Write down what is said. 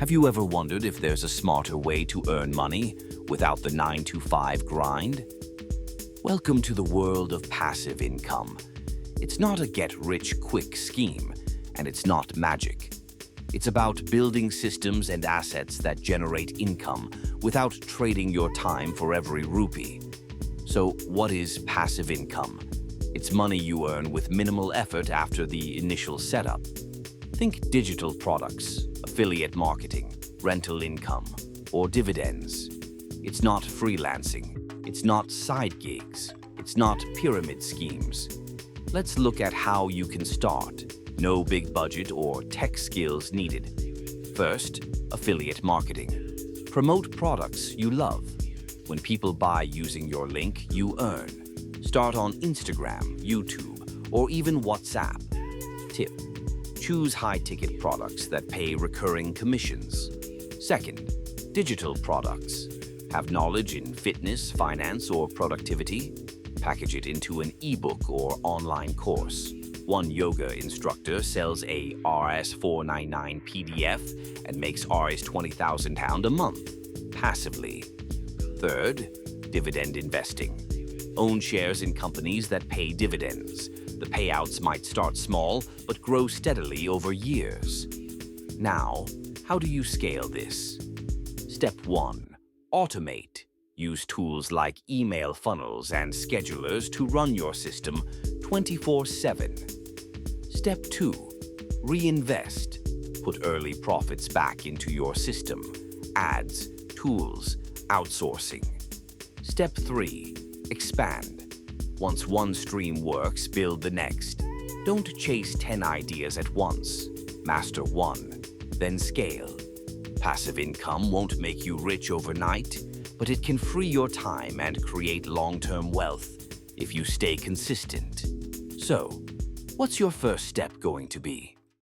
Have you ever wondered if there's a smarter way to earn money without the 9-to-5 grind? Welcome to the world of passive income. It's not a get-rich-quick scheme, and it's not magic. It's about building systems and assets that generate income without trading your time for every rupee. So, what is passive income? It's money you earn with minimal effort after the initial setup. Think digital products, affiliate marketing, rental income, or dividends. It's not freelancing. It's not side gigs. It's not pyramid schemes. Let's look at how you can start. No big budget or tech skills needed. First, affiliate marketing. Promote products you love. When people buy using your link, you earn. Start on Instagram, YouTube, or even WhatsApp. Tip: choose high-ticket products that pay recurring commissions. Second, digital products. Have knowledge in fitness, finance, or productivity? Package it into an ebook or online course. One yoga instructor sells a Rs499 PDF and makes Rs20,000 a month, passively. Third, dividend investing. Own shares in companies that pay dividends. The payouts might start small, but grow steadily over years. Now, how do you scale this? Step 1. Automate. Use tools like email funnels and schedulers to run your system 24/7. Step 2. Reinvest. Put early profits back into your system. Ads, tools, outsourcing. Step 3. Expand. Once one stream works, build the next. Don't chase 10 ideas at once. Master one, then scale. Passive income won't make you rich overnight, but it can free your time and create long-term wealth if you stay consistent. So, what's your first step going to be?